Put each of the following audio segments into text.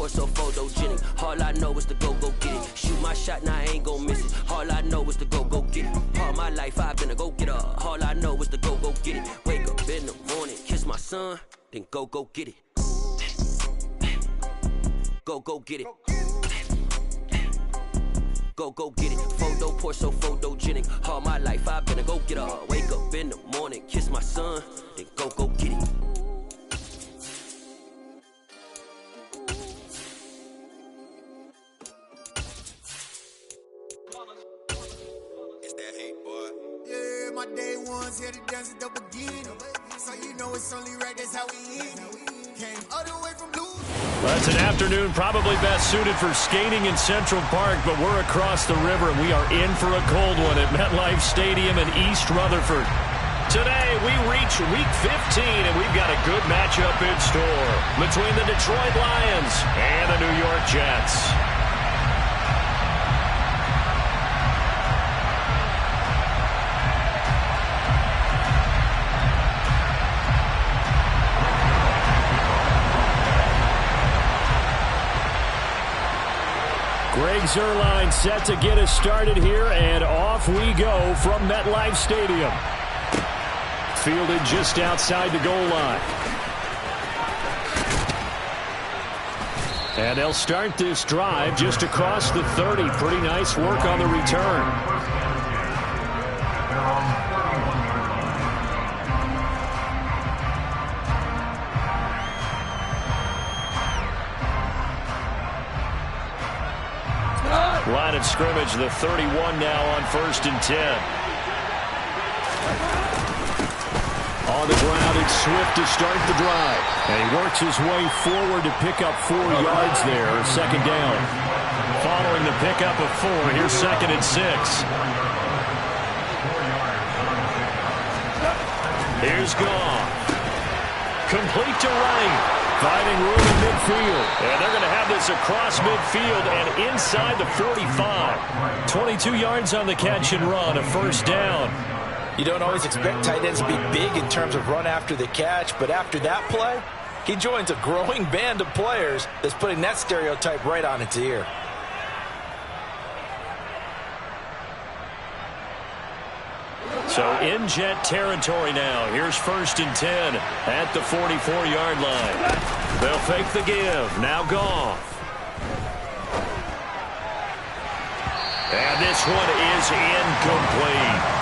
so photogenic. All I know is to go get it. Shoot my shot, now I ain't gon' miss it. All I know is to go get it. All my life I've been a go-getter. All I know is to go get it. Wake up in the morning, kiss my son, then go get it. Go get it. Go get it. Photo poor so photogenic. All my life I've been a go-getter. Wake up in the morning, kiss my son, then go get it. It's that hate, boy. Yeah, my day ones here to dance at the beginning. So you know it's only right, that's how we eat. Came all the way from Blue. Well, it's an afternoon probably best suited for skating in Central Park, but we're across the river and we are in for a cold one at MetLife Stadium in East Rutherford. Today, we reach Week 15, and we've got a good matchup in store between the Detroit Lions and the New York Jets. Greg Zuerlein set to get us started here, and off we go from MetLife Stadium. Fielded just outside the goal line. And they'll start this drive just across the 30. Pretty nice work on the return. Line of scrimmage, the 31 now on 1st and 10. On the ground, it's Swift to start the drive. And he works his way forward to pick up 4 yards there, 2nd down. Following the pickup of 4, here's 2nd and 6. Here's Goff. Complete to right. Finding room in midfield. And they're going to have this across midfield and inside the 45. 22 yards on the catch and run, a 1st down. You don't always expect tight ends to be big in terms of run after the catch, but after that play, he joins a growing band of players that's putting that stereotype right on its ear. So in Jet territory now. Here's 1st and 10 at the 44-yard line. They'll fake the give. Now Goff. And this one is incomplete.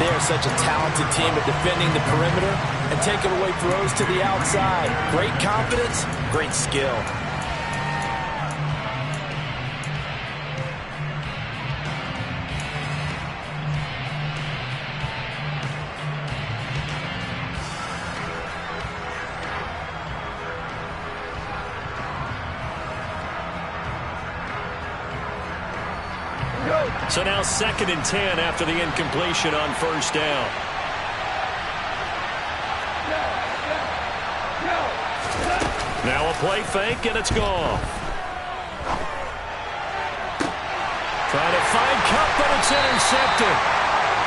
They're such a talented team at defending the perimeter and taking away throws to the outside. Great confidence, great skill. So now 2nd and 10 after the incompletion on 1st down. Now a play fake, and it's gone. Trying to find Kupp, but it's intercepted.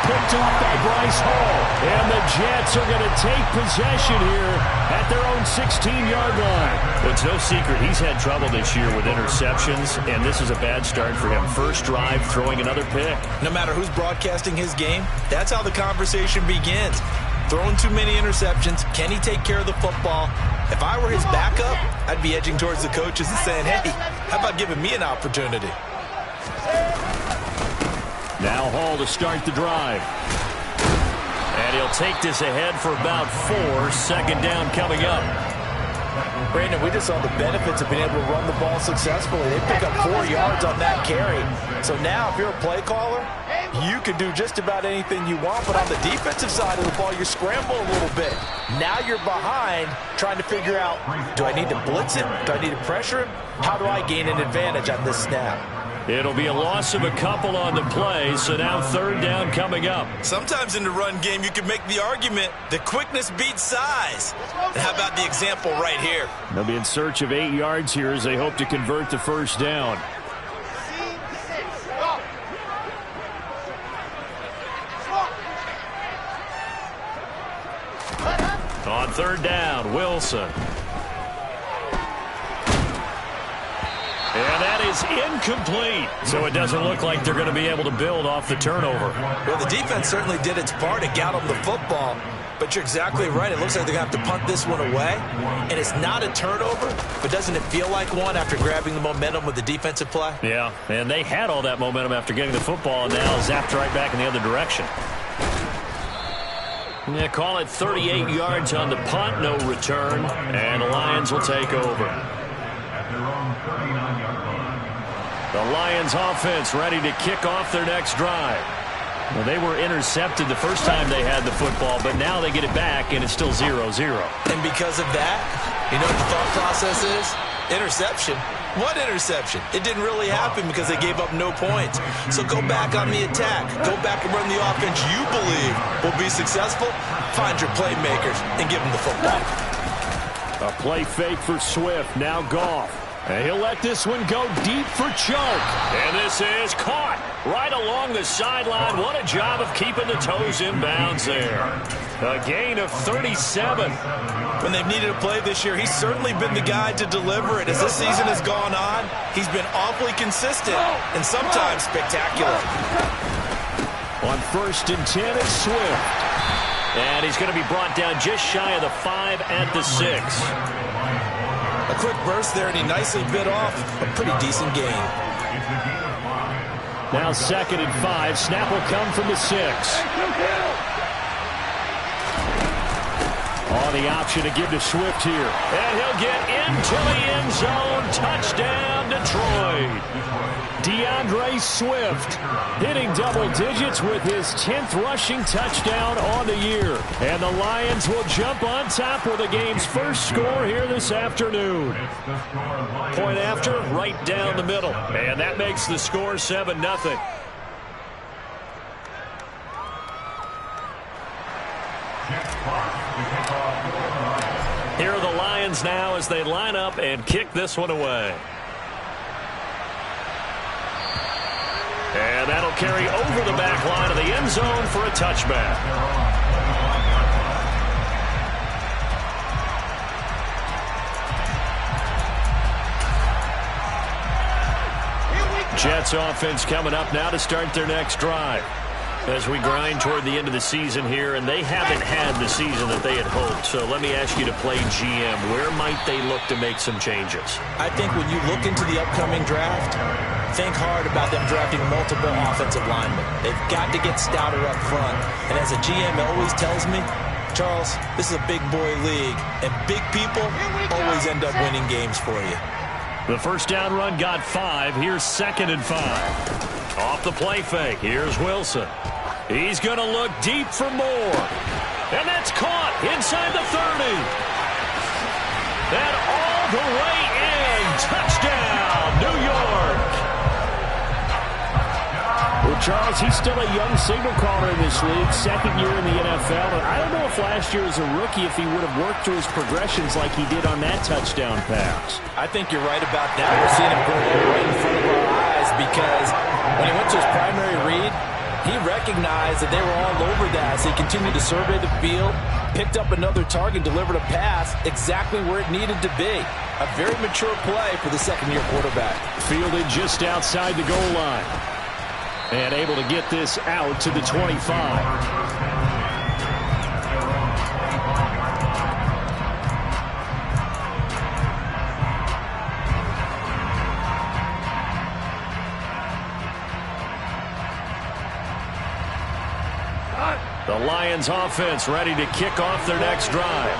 Picked off by Bryce Hall. And the Jets are going to take possession here at their own 16-yard line. It's no secret he's had trouble this year with interceptions, and this is a bad start for him. First drive, throwing another pick. No matter who's broadcasting his game, that's how the conversation begins. Throwing too many interceptions, can he take care of the football? If I were his backup, I'd be edging towards the coaches and saying, hey, how about giving me an opportunity? Now Hall to start the drive. And he'll take this ahead for about 4. 2nd down coming up. Brandon, we just saw the benefits of being able to run the ball successfully. They pick up 4 yards on that carry. So now if you're a play caller, you can do just about anything you want. But on the defensive side of the ball, you're scrambling a little bit. Now you're behind trying to figure out, do I need to blitz him? Do I need to pressure him? How do I gain an advantage on this snap? It'll be a loss of a couple on the play, so now 3rd down coming up. Sometimes in the run game, you can make the argument that quickness beats size. And how about the example right here? They'll be in search of 8 yards here as they hope to convert the 1st down. On 3rd down, Wilson. And that is incomplete. So it doesn't look like they're going to be able to build off the turnover. Well, the defense certainly did its part to get them the football. But you're exactly right. It looks like they're going to have to punt this one away. And it's not a turnover, but doesn't it feel like one after grabbing the momentum with the defensive play? Yeah, and they had all that momentum after getting the football, and now zapped right back in the other direction. Yeah, call it 38 yards on the punt, no return, and the Lions will take over. The Lions offense ready to kick off their next drive. Well, they were intercepted the first time they had the football, but now they get it back, and it's still 0-0. And because of that, you know what the thought process is? Interception. What interception? It didn't really happen because they gave up no points. So go back on the attack. Go back and run the offense you believe will be successful. Find your playmakers and give them the football. A play fake for Swift. Now Goff. And he'll let this one go deep for choke. And this is caught right along the sideline. What a job of keeping the toes in bounds there. A gain of 37. When they've needed a play this year, he's certainly been the guy to deliver it. As this season has gone on, he's been awfully consistent and sometimes spectacular. On 1st and 10 is Swift. And he's going to be brought down just shy of the 5 at the 6. A quick burst there, and he nicely bit off a pretty decent gain. Now 2nd and 5. Snap will come from the 6. On the option to give to Swift here. And he'll get into the end zone. Touchdown, Detroit. DeAndre Swift hitting double digits with his 10th rushing touchdown on the year. And the Lions will jump on top with the game's first score here this afternoon. Point after, right down the middle. And that makes the score 7-0. Here are the Lions now as they line up and kick this one away. And that'll carry over the back line of the end zone for a touchback. Jets offense coming up now to start their next drive. As we grind toward the end of the season here, and they haven't had the season that they had hoped. So let me ask you to play GM. Where might they look to make some changes? I think when you look into the upcoming draft, think hard about them drafting multiple offensive linemen. They've got to get stouter up front. And as a GM always tells me, Charles, this is a big boy league, and big people always end up winning games for you. The first down run got 5. Here's 2nd and 5. Off the play fake, here's Wilson. He's going to look deep for more. And that's caught inside the 30. And all the way in. Touchdown, New York. Well, Charles, he's still a young signal caller in this league, 2nd year in the NFL. And I don't know if last year as a rookie, if he would have worked through his progressions like he did on that touchdown pass. I think you're right about that. We're seeing him grow right in front of our eyes because when he went to his primary read, he recognized that they were all over that, so he continued to survey the field, picked up another target, delivered a pass exactly where it needed to be. A very mature play for the second-year quarterback. Fielded just outside the goal line. And able to get this out to the 25. The Lions offense ready to kick off their next drive.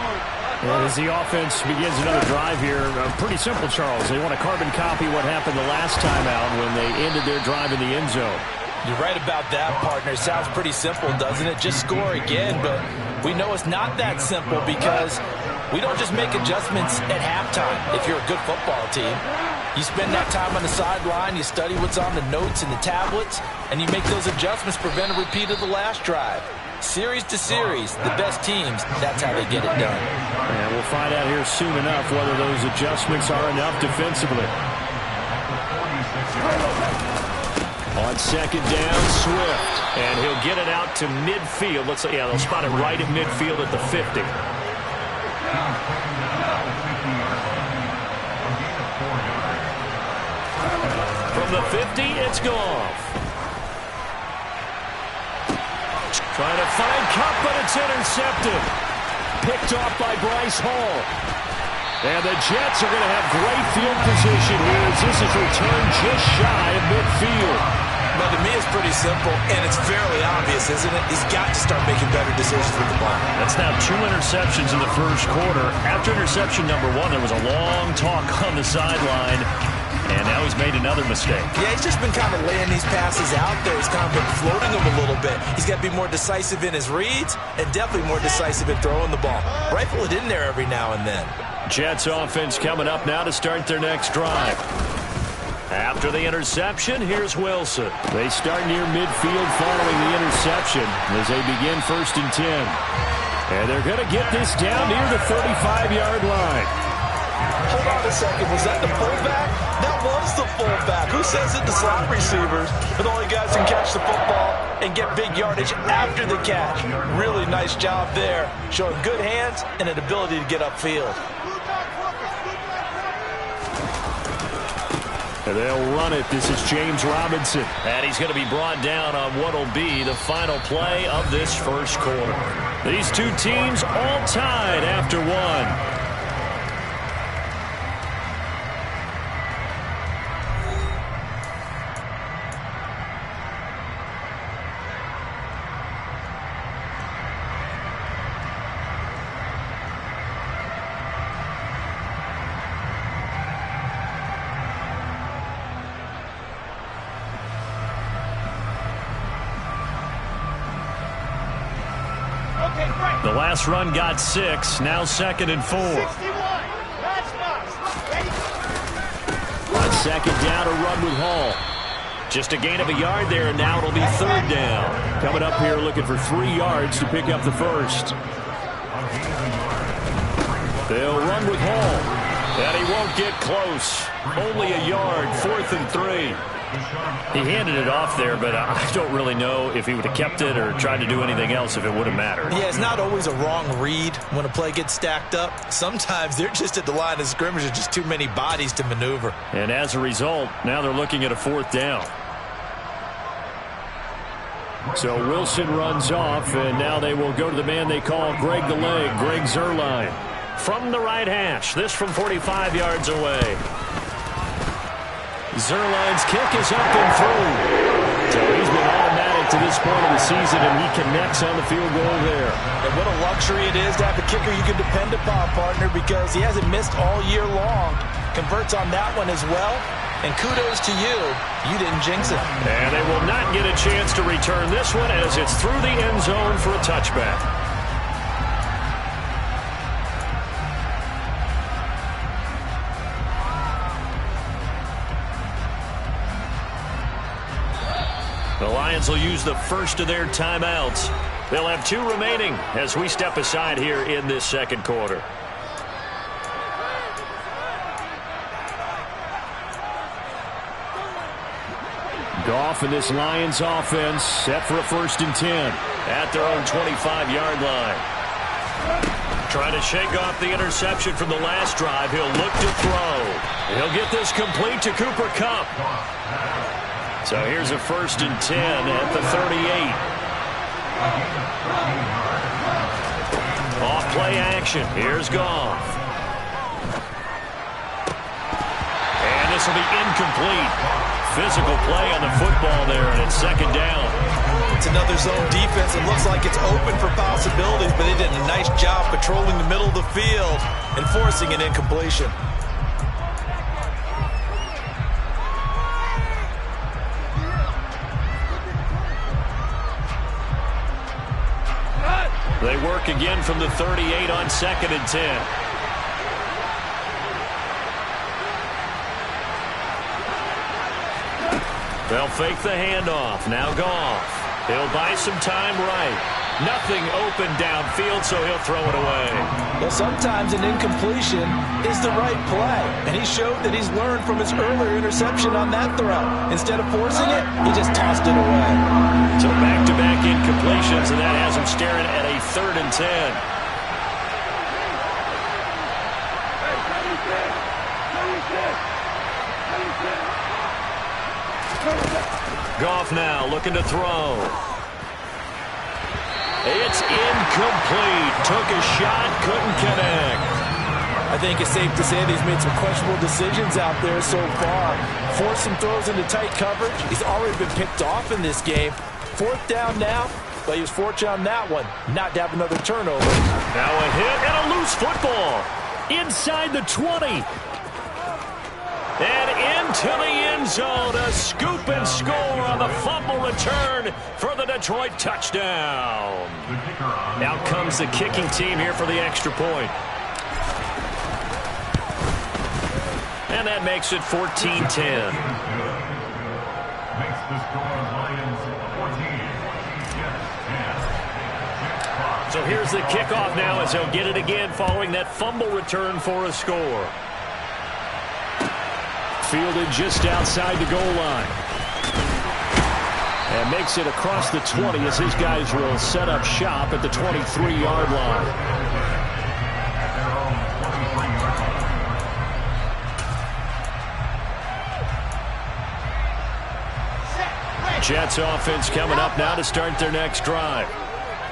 And as the offense begins another drive here, pretty simple, Charles. They want to carbon copy what happened the last time out when they ended their drive in the end zone. You're right about that, partner. Sounds pretty simple, doesn't it? Just score again, but we know it's not that simple because we don't just make adjustments at halftime if you're a good football team. You spend that time on the sideline, you study what's on the notes and the tablets, and you make those adjustments to prevent a repeat of the last drive. Series to series, the best teams, that's how they get it done. And we'll find out here soon enough whether those adjustments are enough defensively. On 2nd down, Swift. And he'll get it out to midfield. Let's say, yeah, they'll spot it right at midfield at the 50. From the 50, it's Goff. Trying to find Kupp, but it's intercepted. Picked off by Bryce Hall. And the Jets are going to have great field position here as this is returned just shy of midfield. But to me, it's pretty simple, and it's fairly obvious, isn't it? He's got to start making better decisions with the ball. That's now 2 interceptions in the first quarter. After interception number 1, there was a long talk on the sideline, and now he's made another mistake. Yeah, he's just been kind of laying these passes out there. He's kind of been floating them a little bit. He's got to be more decisive in his reads and definitely more decisive in throwing the ball. Rifle it in there every now and then. Jets offense coming up now to start their next drive. After the interception, here's Wilson. They start near midfield following the interception as they begin 1st and 10. And they're going to get this down near the 35-yard line. Hold on a second. Was that the fullback? That was the fullback. Who says it? The slot receivers are the only guys who can catch the football and get big yardage after the catch. Really nice job there, showing good hands and an ability to get upfield. And they'll run it. This is James Robinson. And he's going to be brought down on what will be the final play of this first quarter. These two teams all tied after 1. The last run got 6, now 2nd and 4. On 2nd down, a run with Hall. Just a gain of a yard there, and now it'll be 3rd down. Coming up here looking for 3 yards to pick up the first. They'll run with Hall. And he won't get close. Only a yard, 4th and 3. He handed it off there, but I don't really know if he would have kept it or tried to do anything else if it would have mattered. Yeah, it's not always a wrong read when a play gets stacked up. Sometimes they're just at the line of scrimmage. There's just too many bodies to maneuver. And as a result, now they're looking at a 4th down. So Wilson runs off, and now they will go to the man they call Greg the Leg, Greg Zuerlein. From the right hash, this from 45 yards away. Zuerlein's kick is up and through. So he's been automatic to this point of the season, and he connects on the field goal there. And what a luxury it is to have a kicker you can depend upon, partner, because he hasn't missed all year long. Converts on that one as well. And kudos to you. You didn't jinx it. And they will not get a chance to return this one as it's through the end zone for a touchback. The Lions will use the first of their timeouts. They'll have 2 remaining as we step aside here in this second quarter. Goff and this Lions offense set for a 1st and 10 at their own 25-yard line. Trying to shake off the interception from the last drive. He'll look to throw. He'll get this complete to Cooper Kupp. So here's a 1st and 10 at the 38. Off play action. Here's Goff. And this will be incomplete. Physical play on the football there, and it's 2nd down. It's another zone defense. It looks like it's open for possibilities, but they did a nice job patrolling the middle of the field and forcing an incompletion. They work again from the 38 on 2nd and 10. They'll fake the handoff. Now Goff. He'll buy some time right. Nothing open downfield, so he'll throw it away. Well, sometimes an incompletion is the right play, and he showed that he's learned from his earlier interception on that throw. Instead of forcing it, he just tossed it away. So back-to-back incompletions, and that has him staring at a 3rd and 10. Goff now looking to throw. It's incomplete. Took a shot, couldn't connect. I think it's safe to say that he's made some questionable decisions out there so far. Forced some throws into tight coverage. He's already been picked off in this game. 4th down now, but he was fortunate on that one, not to have another turnover. Now a hit and a loose football. Inside the 20. And into the end zone. A scoop and score on the fumble return for the Detroit touchdown. Out comes the kicking team here for the extra point. And that makes it 14-10. So here's the kickoff now as he'll get it again following that fumble return for a score. Fielded just outside the goal line. And makes it across the 20 as his guys will set up shop at the 23-yard line. Jets offense coming up now to start their next drive.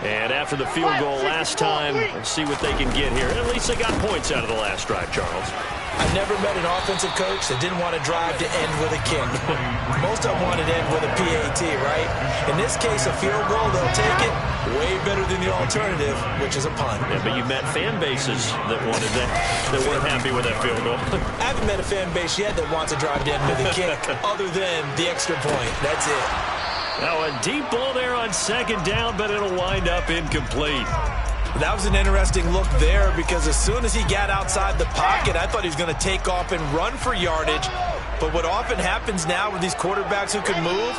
And after the field goal last time, let's see what they can get here. At least they got points out of the last drive, Charles. I've never met an offensive coach that didn't want to drive to end with a kick. Most of them wanted to end with a PAT, right? In this case, a field goal, they'll take it. Way better than the alternative, which is a punt. Yeah, but you met fan bases that wanted that, that weren't happy with that field goal. I haven't met a fan base yet that wants to drive to end with a kick, other than the extra point. That's it. Now a deep ball there on 2nd down, but it'll wind up incomplete. That was an interesting look there because as soon as he got outside the pocket, I thought he was going to take off and run for yardage. But what often happens now with these quarterbacks who can move,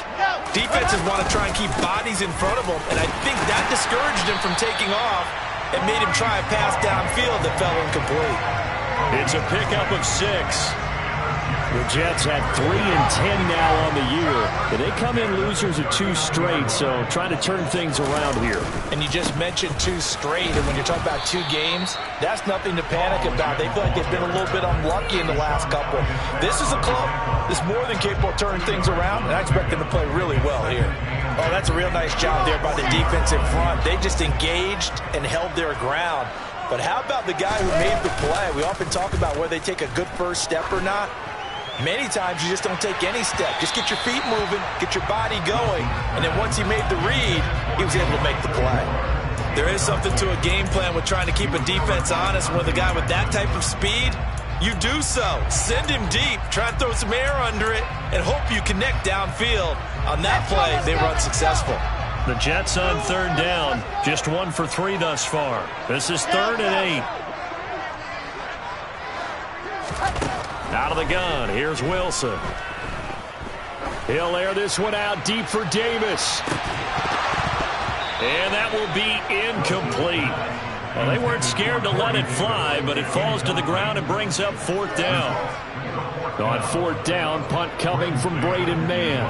defenses want to try and keep bodies in front of them, and I think that discouraged him from taking off and made him try a pass downfield that fell incomplete. It's a pickup of 6. The Jets had 3-10 now on the year. But they come in losers of 2 straight, so trying to turn things around here. And you just mentioned 2 straight, and when you're talking about 2 games, that's nothing to panic about. They feel like they've been a little bit unlucky in the last couple. This is a club that's more than capable of turning things around, and I expect them to play really well here. Oh, that's a real nice job there by the defense in front. They just engaged and held their ground. But how about the guy who made the play? We often talk about whether they take a good first step or not. Many times you just don't take any step. Just get your feet moving, get your body going, and then once he made the read, he was able to make the play. There is something to a game plan with trying to keep a defense honest. With a guy with that type of speed, you do so. Send him deep, try and throw some air under it, and hope you connect downfield. On that play, they run successful. The Jets on 3rd down, just 1 for 3 thus far. This is 3rd and 8. Out of the gun, here's Wilson. He'll air this one out deep for Davis. And that will be incomplete. Well, they weren't scared to let it fly, but it falls to the ground and brings up 4th down. On 4th down, punt coming from Braden Mann.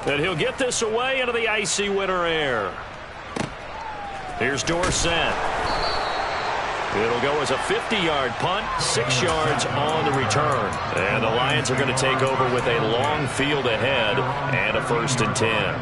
And he'll get this away into the icy winter air. Here's Dorsett. It'll go as a 50-yard punt, 6 yards on the return. And the Lions are going to take over with a long field ahead and a 1st and 10.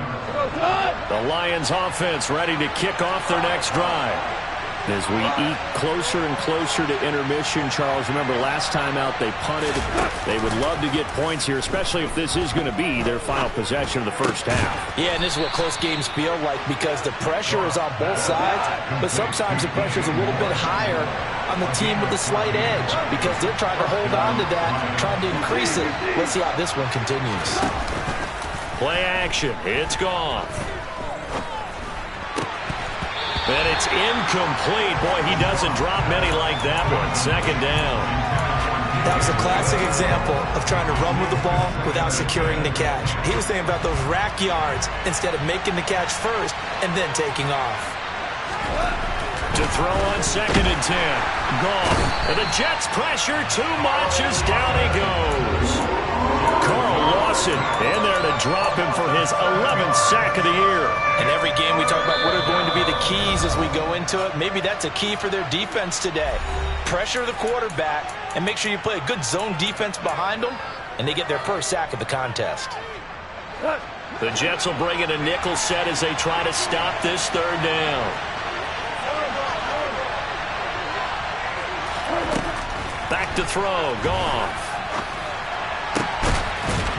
The Lions offense ready to kick off their next drive. As we eat closer and closer to intermission, Charles, remember last time out they punted. They would love to get points here, especially if this is going to be their final possession of the first half. Yeah, and this is what close games feel like because the pressure is on both sides, but sometimes the pressure is a little bit higher on the team with the slight edge because they're trying to hold on to that, trying to increase it. Let's see how this one continues. Play action. It's gone. And it's incomplete. Boy, he doesn't drop many like that one. 2nd down. That was a classic example of trying to run with the ball without securing the catch. He was thinking about those rack yards instead of making the catch first and then taking off. To throw on 2nd and 10. Gone. And the Jets pressure too much as down he goes. Carl Lawson in there to drop him for his 11th sack of the year. In every game we talk about what are going to be the keys as we go into it. Maybe that's a key for their defense today. Pressure the quarterback and make sure you play a good zone defense behind them. and they get their first sack of the contest. The Jets will bring in a nickel set as they try to stop this third down. Back to throw, Goff.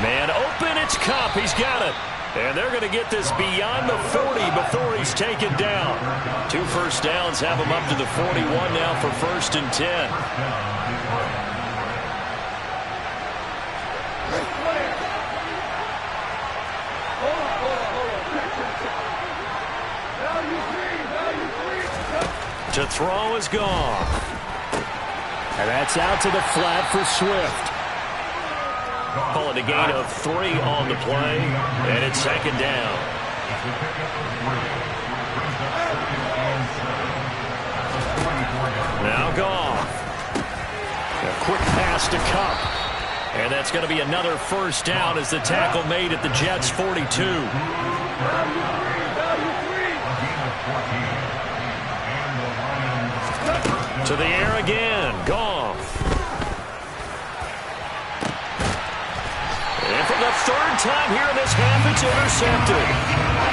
Man open, it's Kupp. He's got it. And they're going to get this beyond the 40 before he's taken down. 2 first downs have him up to the 41 now for 1st and 10. To throw is Goff. And that's out to the flat for Swift. Call it a gain of 3 on the play, and it's 2nd down. Now Goff. A quick pass to Kupp. And that's going to be another first down as the tackle made at the Jets' 42. To the air again, Goff. And for the 3rd time here in this half, it's intercepted.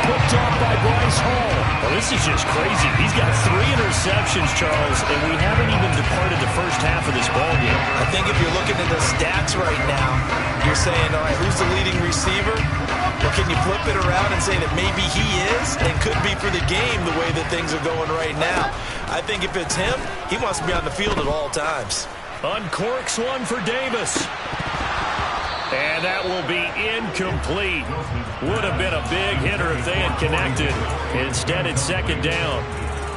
Picked off by Bryce Hall. Well, this is just crazy. He's got 3 interceptions, Charles, and we haven't even departed the first half of this ballgame. I think if you're looking at the stats right now, you're saying, all right, who's the leading receiver? Or can you flip it around and say that maybe he is and could be for the game the way that things are going right now? I think if it's him, he wants to be on the field at all times. Uncorks one for Davis. And that will be incomplete. Would have been a big hitter if they had connected. Instead, it's 2nd down.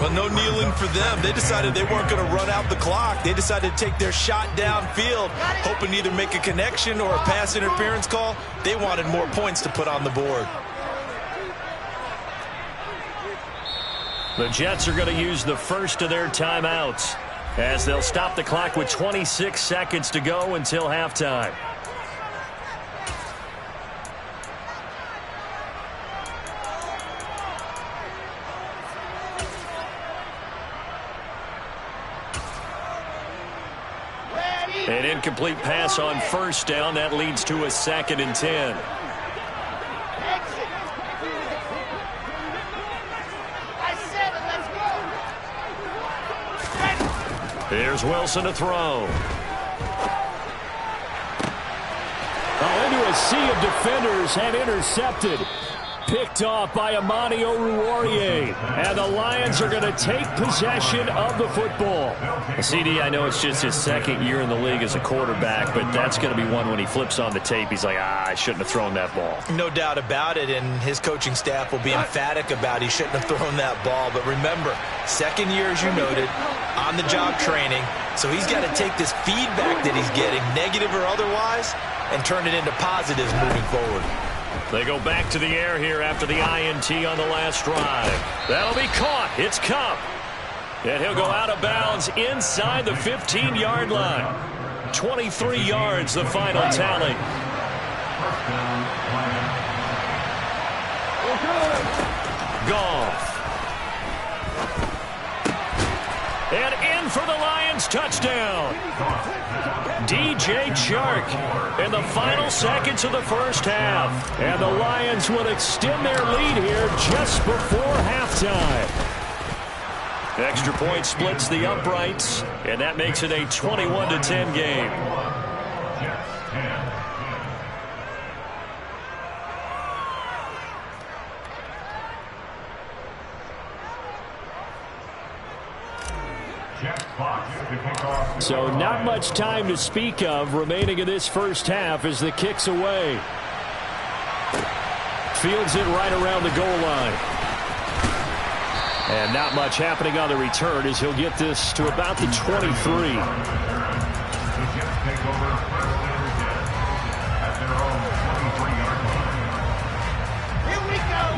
Well, no kneeling for them. They decided they weren't going to run out the clock. They decided to take their shot downfield, hoping to either make a connection or a pass interference call. They wanted more points to put on the board. The Jets are going to use the first of their timeouts as they'll stop the clock with 26 seconds to go until halftime. An incomplete pass on 1st down. That leads to a 2nd and 10. Here's Wilson to throw. Into a sea of defenders and intercepted. Picked off by Amani Oruwariye. And the Lions are going to take possession of the football. CD, I know it's just his 2nd year in the league as a quarterback, but that's going to be one when he flips on the tape. He's like, I shouldn't have thrown that ball. No doubt about it, and his coaching staff will be emphatic about he shouldn't have thrown that ball. But remember, 2nd year, as you noted, on-the-job training. So he's got to take this feedback that he's getting, negative or otherwise, and turn it into positives moving forward. They go back to the air here after the INT on the last drive. That'll be caught. It's Kupp. And he'll go out of bounds inside the 15-yard line. 23 yards, the final tally. Goff. And in for the Lions touchdown. DJ Chark in the final seconds of the first half. And the Lions will extend their lead here just before halftime. Extra point splits the uprights, and that makes it a 21-10 game. So not much time to speak of remaining in this first half as the kick's away. Fields it right around the goal line. And not much happening on the return as he'll get this to about the 23.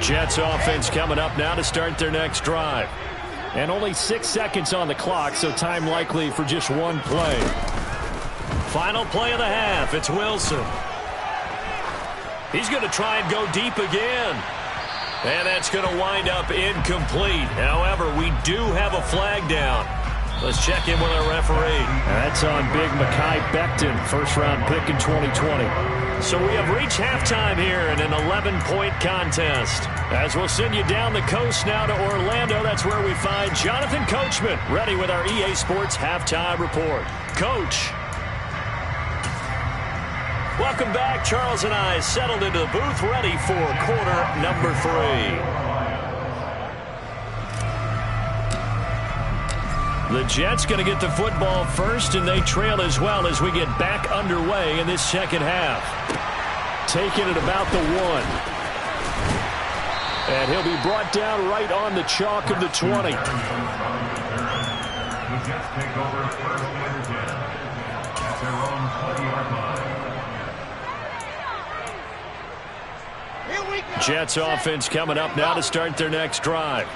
Jets offense coming up now to start their next drive. And only 6 seconds on the clock, so time likely for just one play. Final play of the half. It's Wilson. He's going to try and go deep again. And that's going to wind up incomplete. However, we do have a flag down. Let's check in with our referee. That's on big Mekhi Becton, first-round pick in 2020. So we have reached halftime here in an 11-point contest. As we'll send you down the coast now to Orlando, that's where we find Jonathan Coachman, ready with our EA Sports Halftime Report. Coach. Welcome back. Charles and I settled into the booth, ready for quarter number 3. The Jets going to get the football first, and they trail as well as we get back underway in this second half. Taking it about the 1. And he'll be brought down right on the chalk of the 20. The Jets take over first and 10 at their own 20-yard line. Jets offense coming up now to start their next drive.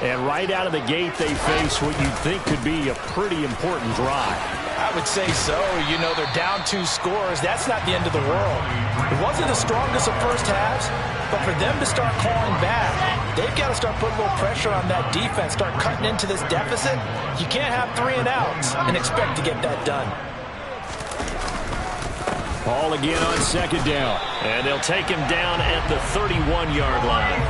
And right out of the gate, they face what you'd think could be a pretty important drive. I would say so. You know, they're down 2 scores. That's not the end of the world. It wasn't the strongest of first halves, but for them to start clawing back, they've got to start putting a little pressure on that defense, start cutting into this deficit. You can't have 3 and outs and expect to get that done. Ball again on second down. And they'll take him down at the 31-yard line.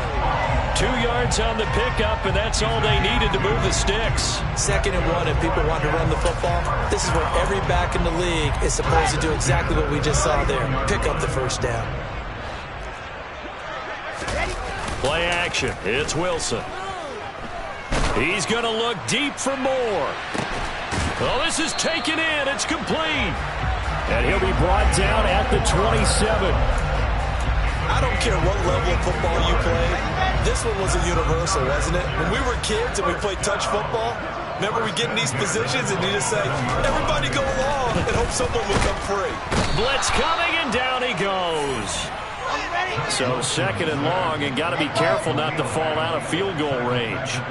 2 yards on the pickup, and that's all they needed to move the sticks. 2nd and 1, and people want to run the football. This is where every back in the league is supposed to do exactly what we just saw there. Pick up the first down. Play action. It's Wilson. He's going to look deep for more. Well, this is taken in. It's complete. And he'll be brought down at the 27. I don't care what level of football you play. This one was a universal, wasn't it? When we were kids and we played touch football, remember we get in these positions and you just say, everybody go along and hope someone will come free. Blitz coming, and down he goes. So 2nd and long, and got to be careful not to fall out of field goal range.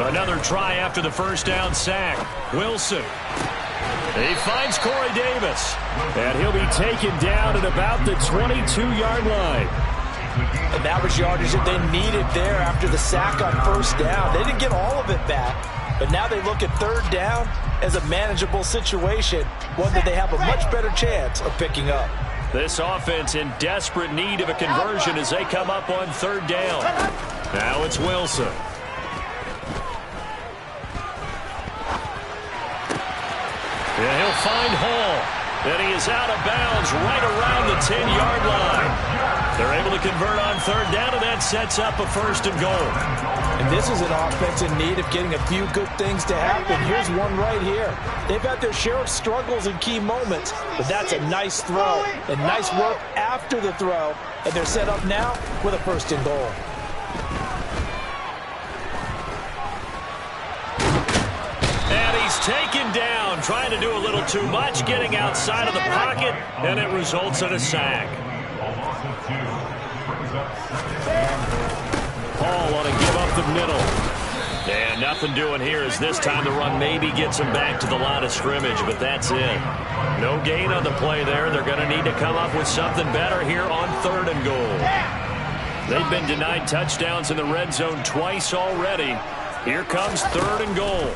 Another try after the first down sack. Wilson. He finds Corey Davis. And he'll be taken down at about the 22-yard line. And that was yardage that they needed there after the sack on first down. They didn't get all of it back, but now they look at 3rd down as a manageable situation, one that they have a much better chance of picking up. This offense in desperate need of a conversion as they come up on 3rd down. Now it's Wilson. And he'll find Hall. And he is out of bounds right around the 10-yard line. They're able to convert on 3rd down, and that sets up a 1st and goal. And this is an offense in need of getting a few good things to happen. Here's one right here. They've had their share of struggles in key moments, but that's a nice throw and nice work after the throw. And they're set up now with a 1st and goal. And he's taken down, trying to do a little too much, getting outside of the pocket, and it results in a sack. Paul on a give up the middle. And nothing doing here as this time the run maybe gets him back to the line of scrimmage, but that's it. No gain on the play there. They're going to need to come up with something better here on 3rd and goal. They've been denied touchdowns in the red zone twice already. Here comes 3rd and goal.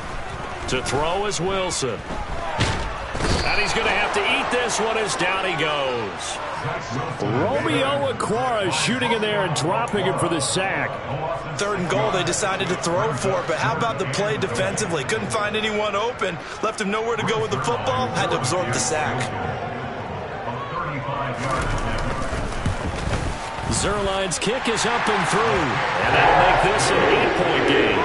To throw is Wilson. And he's going to have to eat this one as down he goes. Romeo Okwara shooting in there and dropping him for the sack. 3rd and goal, they decided to throw for it, but how about the play defensively? Couldn't find anyone open, left him nowhere to go with the football, had to absorb the sack. Zerline's kick is up and through, and that'll make this an 8-point game.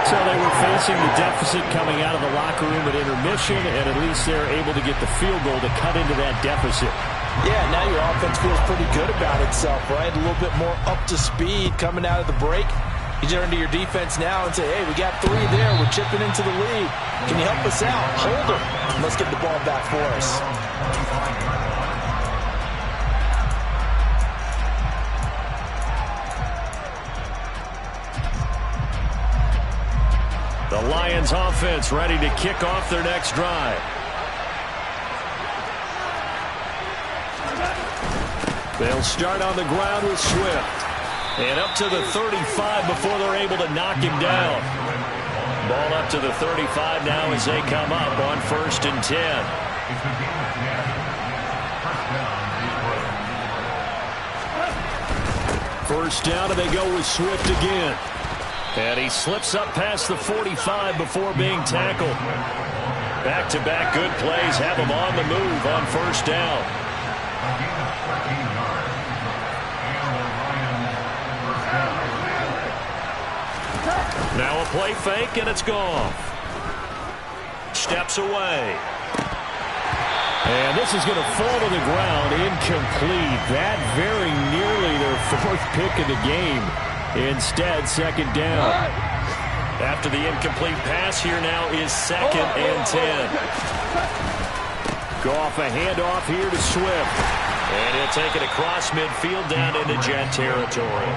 So they were facing the deficit coming out of the locker room at intermission, and at least they're able to get the field goal to cut into that deficit. Yeah, now your offense feels pretty good about itself, right? A little bit more up to speed coming out of the break. You turn to your defense now and say, hey, we got 3 there. We're chipping into the lead. Can you help us out? Hold them. Let's get the ball back for us. The Lions offense ready to kick off their next drive. They'll start on the ground with Swift. And up to the 35 before they're able to knock him down. Ball up to the 35 now as they come up on 1st and 10. First down, and they go with Swift again. And he slips up past the 45 before being tackled. Back-to-back good plays have him on the move on 1st down. Now a play fake, and it's gone. Steps away. And this is going to fall to the ground, incomplete. That very nearly their 4th pick of the game. Instead, 2nd down. After the incomplete pass, here now is 2nd and 10. Goff, a handoff here to Swift. And he'll take it across midfield down into Jet territory.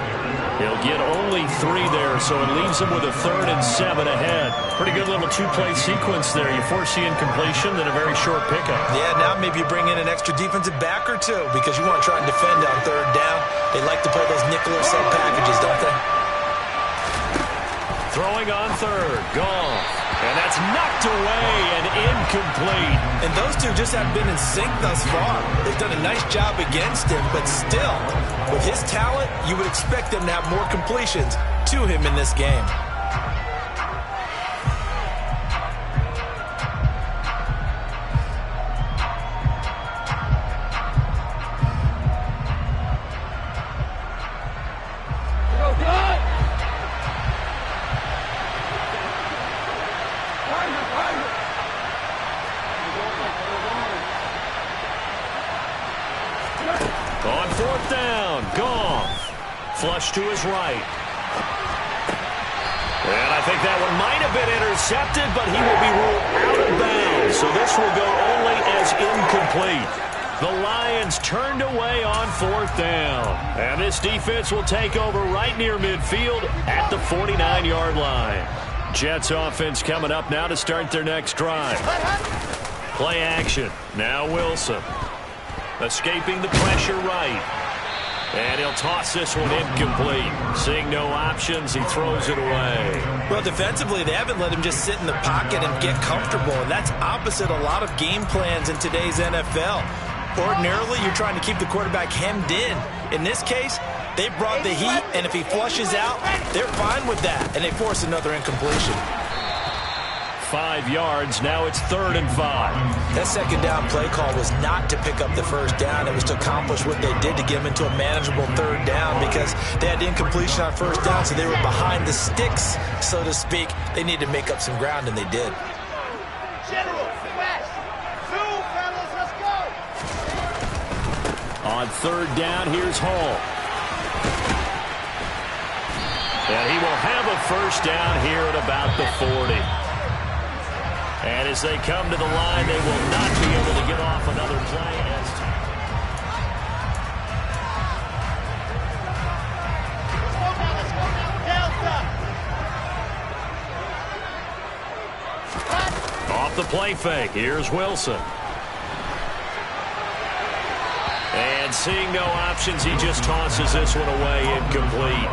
He'll get only 3 there, so it leaves him with a 3rd and 7 ahead. Pretty good little 2-play sequence there. You force the incompletion, then a very short pickup. Yeah, now maybe you bring in an extra defensive back or 2 because you want to try and defend on 3rd down. They like to play those nickel or sub packages, don't they? Throwing on 3rd. Goff. And that's knocked away and incomplete. And those two just haven't been in sync thus far. They've done a nice job against him, but still, with his talent, you would expect them to have more completions to him in this game. On 4th down, Goff. Flush to his right. And I think that one might have been intercepted, but he will be ruled out of bounds. So this will go only as incomplete. The Lions turned away on 4th down. And this defense will take over right near midfield at the 49-yard line. Jets offense coming up now to start their next drive. Play action. Now Wilson. Escaping the pressure right. And he'll toss this one incomplete. Seeing no options, he throws it away. Well, defensively, they haven't let him just sit in the pocket and get comfortable. And that's opposite a lot of game plans in today's NFL. Ordinarily, you're trying to keep the quarterback hemmed in. In this case, they brought the heat, and if he flushes out, they're fine with that. And they force another incompletion. 5 yards. Now it's 3rd and 5. That 2nd down play call was not to pick up the 1st down. It was to accomplish what they did to get him into a manageable 3rd down because they had incompletion on 1st down, so they were behind the sticks, so to speak. They needed to make up some ground, and they did. On 3rd down, here's Hall. And he will have a 1st down here at about the 40. And as they come to the line, they will not be able to get off another play. Off the play fake, here's Wilson. And seeing no options, he just tosses this one away incomplete.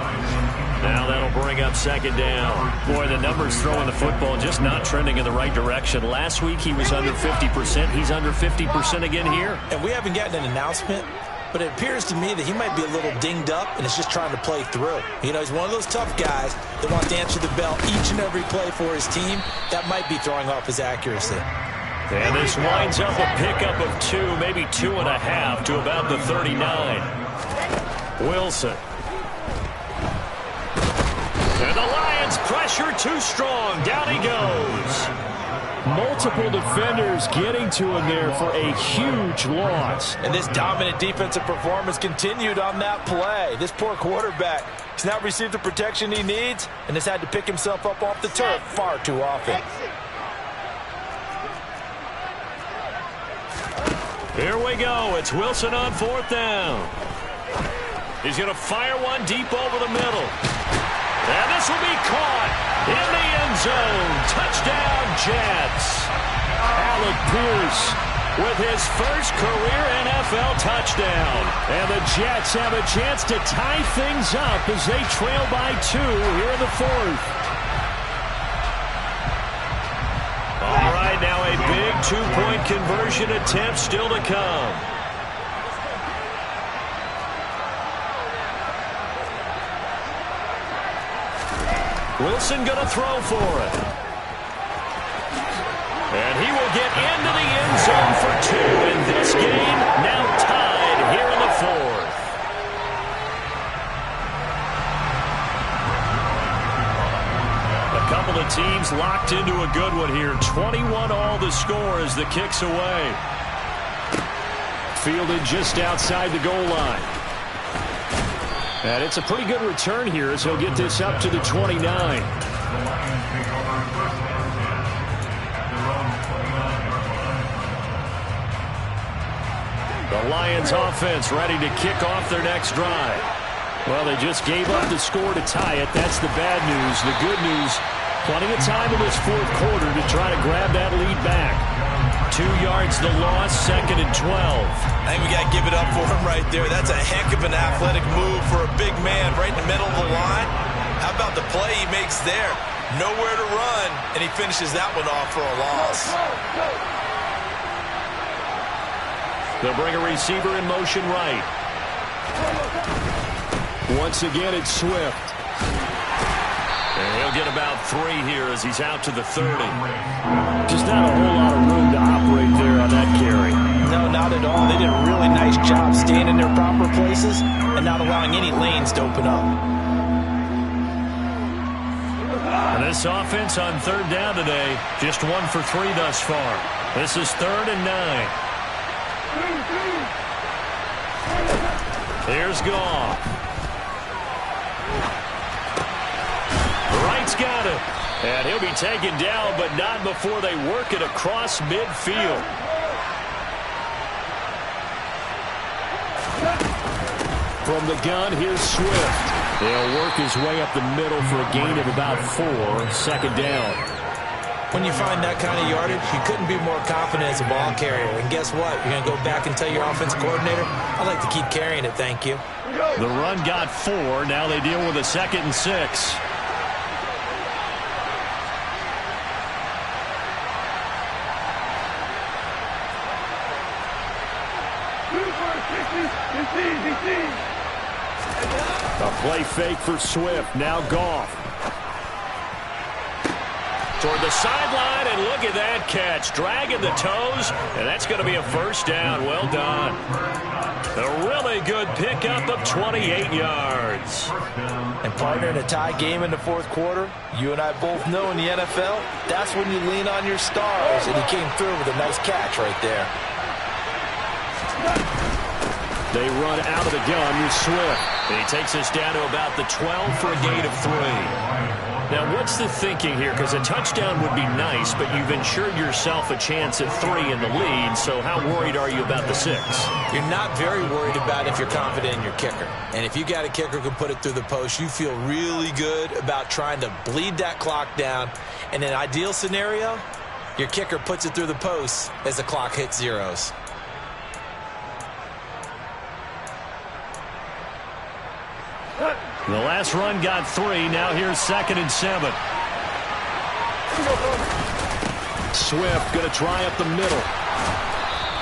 Now that'll bring up 2nd down. Boy, the numbers throwing the football just not trending in the right direction. Last week he was under 50%. He's under 50% again here. And we haven't gotten an announcement, but it appears to me that he might be a little dinged up and is just trying to play through. You know, he's one of those tough guys that wants to answer the bell each and every play for his team. That might be throwing off his accuracy. And this winds up a pickup of 2, maybe 2.5 to about the 39. Wilson. And the Lions pressure too strong. Down he goes. Multiple defenders getting to him there for a huge loss. And this dominant defensive performance continued on that play. This poor quarterback has not received the protection he needs and has had to pick himself up off the turf far too often. Here we go. It's Wilson on 4th down. He's going to fire one deep over the middle. And this will be caught in the end zone. Touchdown, Jets. Alec Pierce with his first career NFL touchdown. And the Jets have a chance to tie things up as they trail by 2 here in the 4th. big two-point conversion attempt still to come. Wilson going to throw for it. And he will get into the end zone for 2. And this game now tied here in the fourth. A couple of teams locked into a good one here. 21 all the score as the kick's away. Fielded just outside the goal line. And it's a pretty good return here as he'll get this up to the 29. The Lions offense ready to kick off their next drive. Well, they just gave up the score to tie it. That's the bad news. The good news, plenty of time in this fourth quarter to try to grab that lead back. 2 yards the loss, 2nd and 12. I think we got to give it up for him right there. That's a heck of an athletic move for a big man right in the middle of the line. How about the play he makes there? Nowhere to run, and he finishes that one off for a loss. They'll bring a receiver in motion right. Once again, it's Swift. And he'll get about 3 here as he's out to the 30. Just not a whole lot of room to operate there on that carry. No, not at all. They did a really nice job staying in their proper places and not allowing any lanes to open up. And this offense on 3rd down today, just 1 for 3 thus far. This is 3rd and 9. Here's Goff. Wright's got it. And he'll be taken down, but not before they work it across midfield. From the gun, here's Swift. He'll work his way up the middle for a gain of about 4, 2nd down. When you find that kind of yardage, you couldn't be more confident as a ball carrier. And guess what? You're going to go back and tell your offensive coordinator, I'd like to keep carrying it, thank you. The run got 4. Now they deal with a 2nd and 6. A play fake for Swift. Now Goff. Toward the sideline, and look at that catch. Dragging the toes, and that's going to be a 1st down. Well done. A really good pickup of 28 yards. And partner, in a tie game in the 4th quarter, you and I both know in the NFL, that's when you lean on your stars, and he came through with a nice catch right there. They run out of the gun with Swift. And he takes us down to about the 12 for a gain of 3. Now, what's the thinking here? Because a touchdown would be nice, but you've ensured yourself a chance at 3 in the lead, so how worried are you about the 6? You're not very worried about if you're confident in your kicker. And if you got a kicker who can put it through the post, you feel really good about trying to bleed that clock down. In an ideal scenario, your kicker puts it through the post as the clock hits zeros. The last run got 3. Now here's 2nd and 7. Swift going to try up the middle.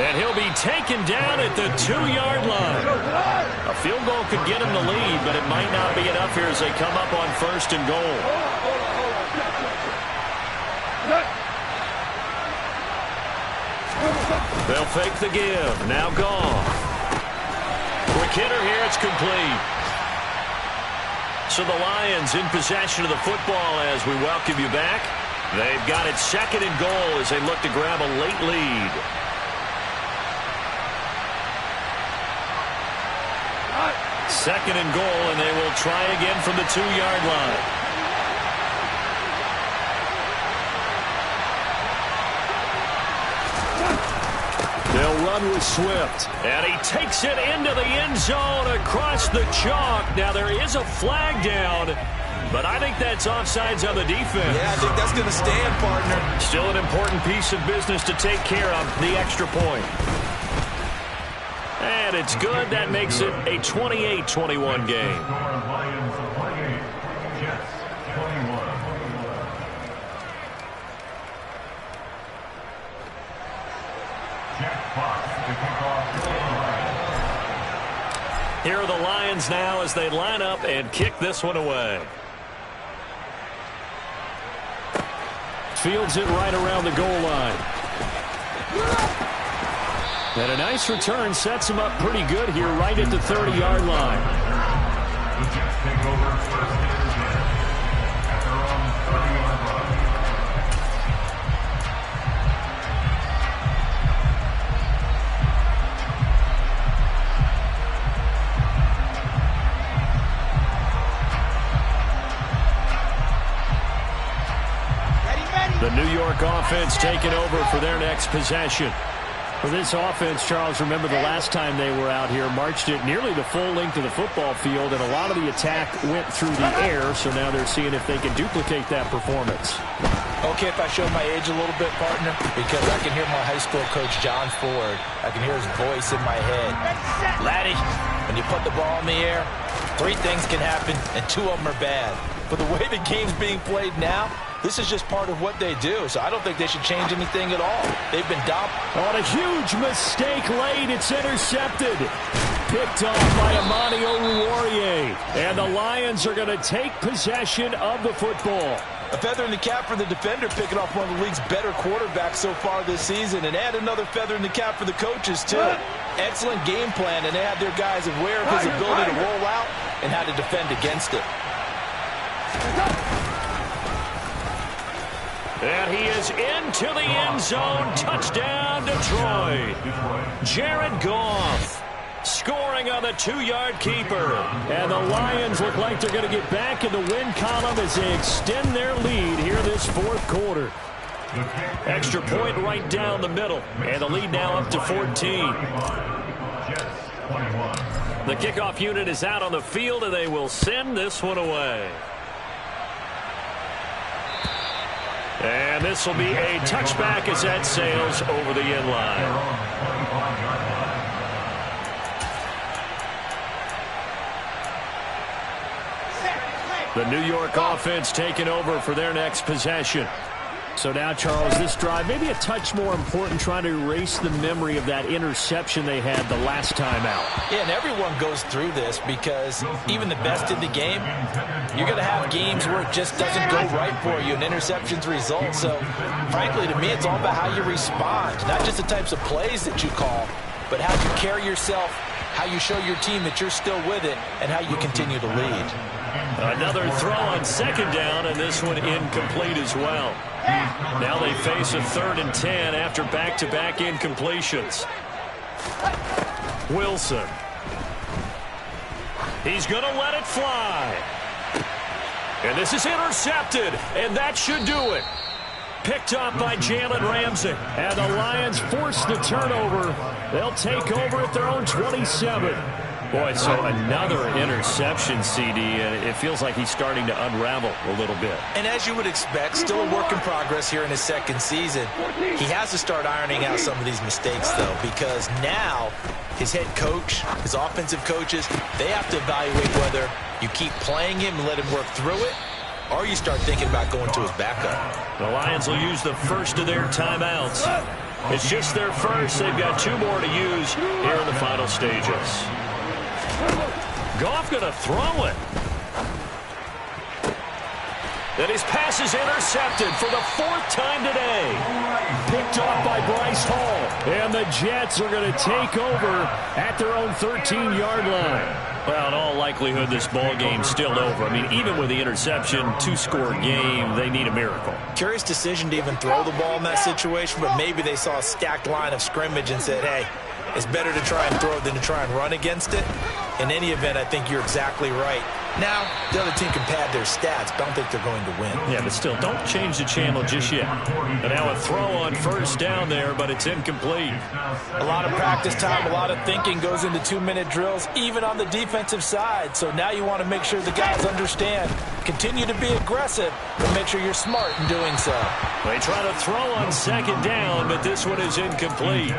And he'll be taken down at the 2-yard line. A field goal could get him the lead, but it might not be enough here as they come up on 1st and goal. They'll fake the give. Now Goff. Quick hitter here. It's complete. So the Lions in possession of the football as we welcome you back. They've got it 2nd and goal as they look to grab a late lead. Second and goal, and they will try again from the 2-yard line. They'll run with Swift. And he takes it into the end zone across the chalk. Now there is a flag down, but I think that's offsides on the defense. Yeah, I think that's going to stand, partner. Still an important piece of business to take care of, the extra point. And it's good. That makes it a 28-21 game. Lions 28, Jets 21. Here are the Lions now as they line up and kick this one away. Fields it right around the goal line. And a nice return sets him up pretty good here right at the 30-yard line. The Jets take over first and 10 at their own 30-yard line. The New York offense taking over for their next possession. For this offense, Charles, remember the last time they were out here, marched it nearly the full length of the football field, and a lot of the attack went through the air, so now they're seeing if they can duplicate that performance. Okay, if I show my age a little bit, partner, because I can hear my high school coach, John Ford. I can hear his voice in my head. Laddie, when you put the ball in the air, 3 things can happen, and 2 of them are bad. But the way the game's being played now, this is just part of what they do, so I don't think they should change anything at all. They've been dominant. On a huge mistake late, it's intercepted. Picked off by Amani Oruwariye. And the Lions are going to take possession of the football. A feather in the cap for the defender, picking off one of the league's better quarterbacks so far this season, and add another feather in the cap for the coaches, too. Excellent game plan, and they had their guys aware of his ability to roll out and how to defend against it. And he is into the end zone. Touchdown, Detroit. Jared Goff scoring on the 2-yard keeper. And the Lions look like they're going to get back in the win column as they extend their lead here this 4th quarter. Extra point right down the middle. And the lead now up to 14. The kickoff unit is out on the field, and they will send this one away. And this will be a touchback as that sails over the end line. The New York offense taking over for their next possession. So now, Charles, this drive maybe a touch more important, trying to erase the memory of that interception they had the last time out. Yeah, and everyone goes through this because even the best in the game, you're going to have games where it just doesn't go right for you and interceptions result. So, frankly, to me, it's all about how you respond, not just the types of plays that you call, but how you carry yourself, how you show your team that you're still with it, and how you continue to lead. Another throw on 2nd down, and this one incomplete as well. Now they face a 3rd and 10 after back-to-back incompletions. Wilson. He's going to let it fly. And this is intercepted, and that should do it. Picked up by Jalen Ramsey. And the Lions force the turnover. They'll take over at their own 27. Boy, so another interception, CD, and it feels like he's starting to unravel a little bit. And as you would expect, still a work in progress here in his 2nd season. He has to start ironing out some of these mistakes, though, because now his head coach, his offensive coaches, they have to evaluate whether you keep playing him and let him work through it, or you start thinking about going to his backup. The Lions will use the first of their timeouts. It's just their first. They've got 2 more to use here in the final stages. Goff going to throw it. And his pass is intercepted for the 4th time today. Picked off by Bryce Hall. And the Jets are going to take over at their own 13-yard line. Well, in all likelihood, this ball game's still over. I mean, even with the interception, 2-score game, they need a miracle. Curious decision to even throw the ball in that situation, but maybe they saw a stacked line of scrimmage and said, hey, it's better to try and throw than to try and run against it. In any event, I think you're exactly right. Now, the other team can pad their stats, but I don't think they're going to win. Yeah, but still, don't change the channel just yet. And now a throw on 1st down there, but it's incomplete. A lot of practice time, a lot of thinking goes into 2-minute drills, even on the defensive side. So now you want to make sure the guys understand. Continue to be aggressive, but make sure you're smart in doing so. They try to throw on 2nd down, but this one is incomplete.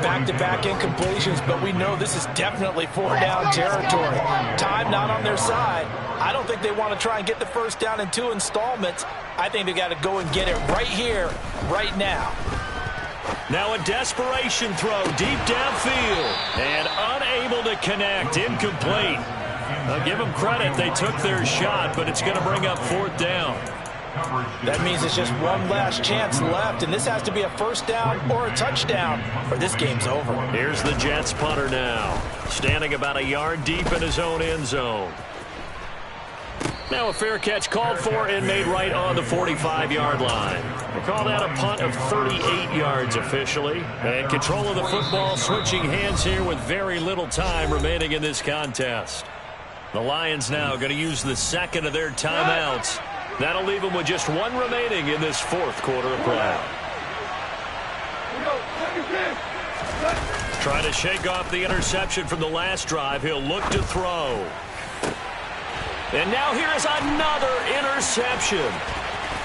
Back-to-back incompletions, but we know this is definitely 4-down territory. Time not on their side. I don't think they want to try and get the 1st down in 2 installments. I think they got to go and get it right here, right now. Now a desperation throw deep downfield. And unable to connect. Incomplete. I'll give them credit. They took their shot, but it's going to bring up 4th down. That means it's just one last chance left, and this has to be a first down or a touchdown, or this game's over. Here's the Jets punter now, standing about a yard deep in his own end zone. Now a fair catch called for and made right on the 45-yard line. They call that a punt of 38 yards officially. And control of the football switching hands here with very little time remaining in this contest. The Lions now going to use the second of their timeouts. That'll leave them with just one remaining in this 4th quarter of play. Trying to shake off the interception from the last drive. He'll look to throw. And now here is another interception.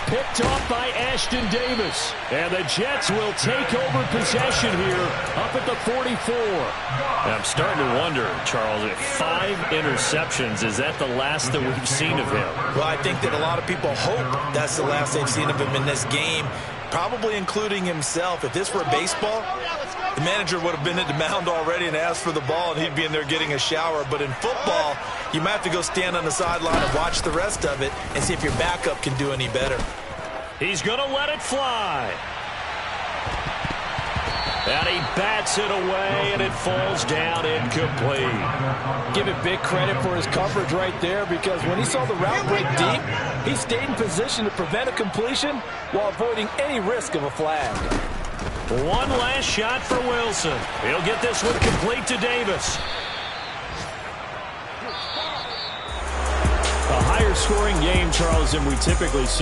Picked off by Ashton Davis. And the Jets will take over possession here up at the 44. I'm starting to wonder, Charles, if 5 interceptions, is that the last that we've seen of him? Well, I think that a lot of people hope that's the last they've seen of him in this game, probably including himself. If this were baseball, the manager would have been at the mound already and asked for the ball, and he'd be in there getting a shower. But in football, you might have to go stand on the sideline and watch the rest of it and see if your backup can do any better. He's going to let it fly. And he bats it away, and it falls down incomplete. Give it big credit for his coverage right there, because when he saw the route break deep, he stayed in position to prevent a completion while avoiding any risk of a flag. One last shot for Wilson. He'll get this one complete to Davis. A higher scoring game, Charles, than we typically see.